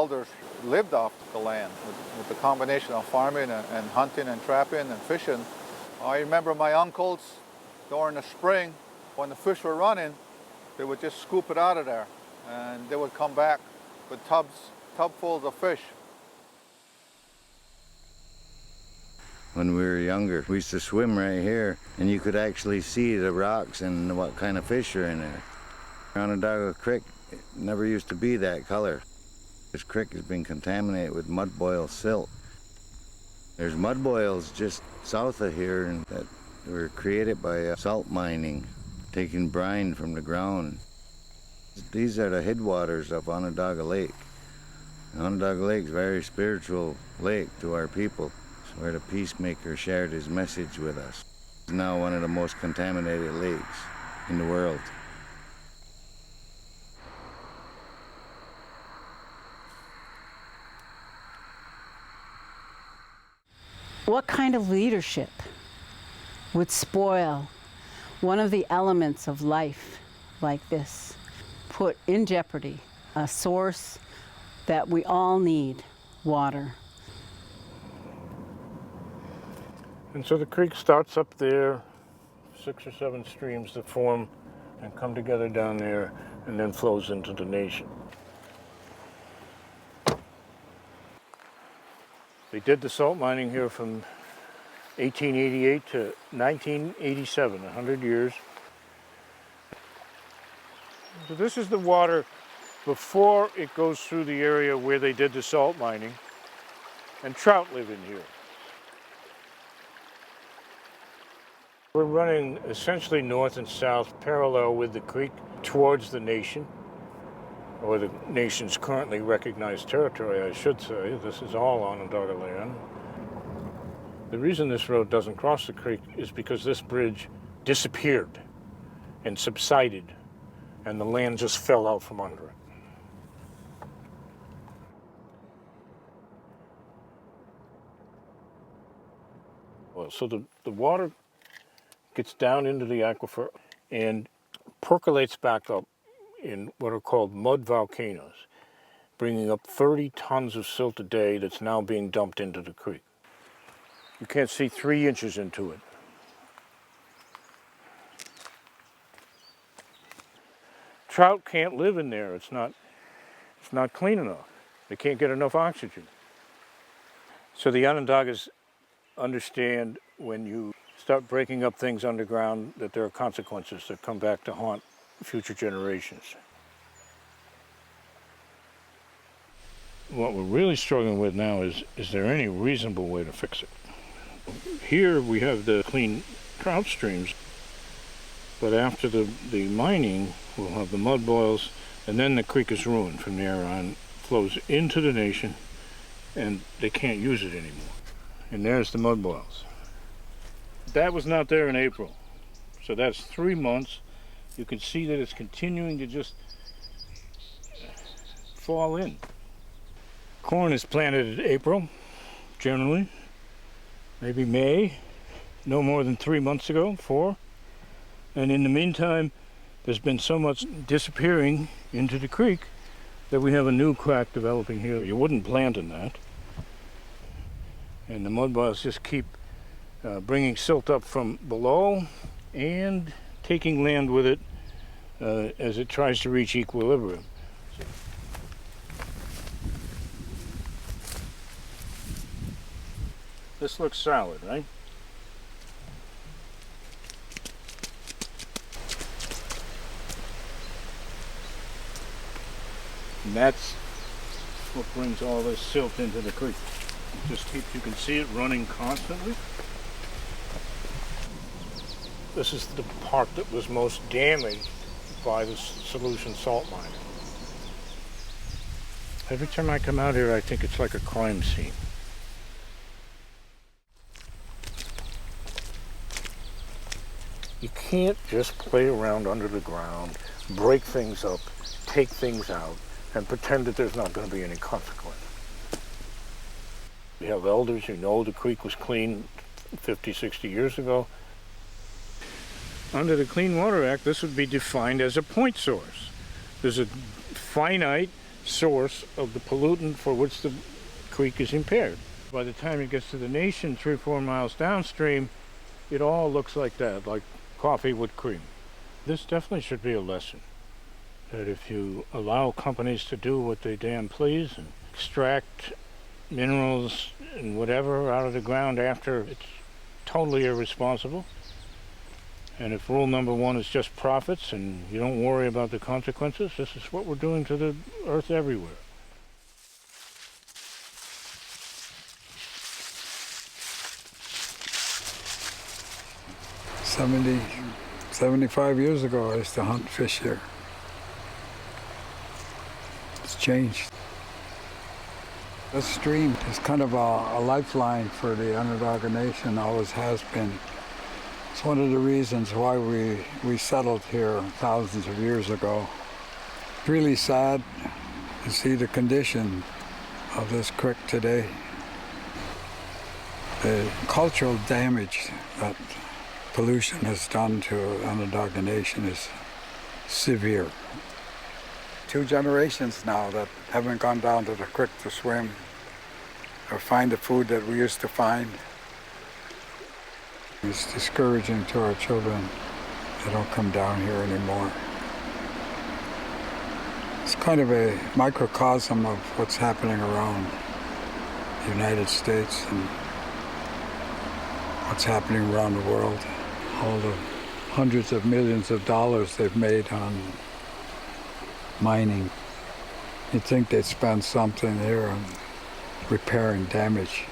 elders lived off the land with the combination of farming and hunting and trapping and fishing. I remember my uncles during the spring when the fish were running, they would just scoop it out of there and they would come back with tubfuls of fish. When we were younger, we used to swim right here, and you could actually see the rocks and what kind of fish are in there. Onondaga Creek never used to be that color. This creek has been contaminated with mudboil silt. There's mudboils just south of here and that were created by salt mining, taking brine from the ground. These are the headwaters of Onondaga Lake. Onondaga Lake is a very spiritual lake to our people. Where the peacemaker shared his message with us. It's now one of the most contaminated lakes in the world. What kind of leadership would spoil one of the elements of life like this, put in jeopardy a source that we all need, water? And so the creek starts up there, 6 or 7 streams that form and come together down there and then flows into the nation. They did the salt mining here from 1888 to 1987, 100 years. So this is the water before it goes through the area where they did the salt mining, and trout live in here. We're running essentially north and south parallel with the creek towards the nation, or the nation's currently recognized territory, I should say. This is all Onondaga land. The reason this road doesn't cross the creek is because this bridge disappeared and subsided, and the land just fell out from under it. Well, so the water gets down into the aquifer and percolates back up in what are called mud volcanoes, bringing up 30 tons of silt a day that's now being dumped into the creek. You can't see 3 inches into it. Trout can't live in there. It's not clean enough. They can't get enough oxygen. So the Onondagas understand when you start breaking up things underground that there are consequences that come back to haunt future generations. What we're really struggling with now is there any reasonable way to fix it? Here we have the clean trout streams, but after the mining, we'll have the mudboils, and then the creek is ruined from there on, flows into the nation, and they can't use it anymore. And there's the mudboils. That was not there in April, so that's 3 months. You can see that it's continuing to just fall in. Corn is planted in April, generally, maybe May, no more than 3 months ago, 4. And in the meantime, there's been so much disappearing into the creek that we have a new crack developing here. You wouldn't plant in that. And the mudboils just keep bringing silt up from below and taking land with it as it tries to reach equilibrium. This looks solid, right? And that's what brings all this silt into the creek. You can see it running constantly. This is the part that was most damaged by the solution salt mining. Every time I come out here, I think it's like a crime scene. You can't just play around under the ground, break things up, take things out, and pretend that there's not going to be any consequence. We have elders who know the creek was clean 50, 60 years ago. Under the Clean Water Act, this would be defined as a point source. There's a finite source of the pollutant for which the creek is impaired. By the time it gets to the nation 3 or 4 miles downstream, it all looks like that, like coffee with cream. This definitely should be a lesson, that if you allow companies to do what they damn please and extract minerals and whatever out of the ground after, it's totally irresponsible. And if rule number 1 is just profits and you don't worry about the consequences, this is what we're doing to the earth everywhere. "70, 75 years ago, I used to hunt fish here. It's changed. This stream is kind of a lifeline for the Onondaga Nation, always has been. It's one of the reasons why we settled here thousands of years ago. It's really sad to see the condition of this creek today. The cultural damage that pollution has done to Onondaga Nation is severe. 2 generations now that haven't gone down to the creek to swim or find the food that we used to find. It's discouraging to our children. They don't come down here anymore. It's kind of a microcosm of what's happening around the United States and what's happening around the world. All the hundreds of millions of dollars they've made on mining. You'd think they'd spend something here on repairing damage.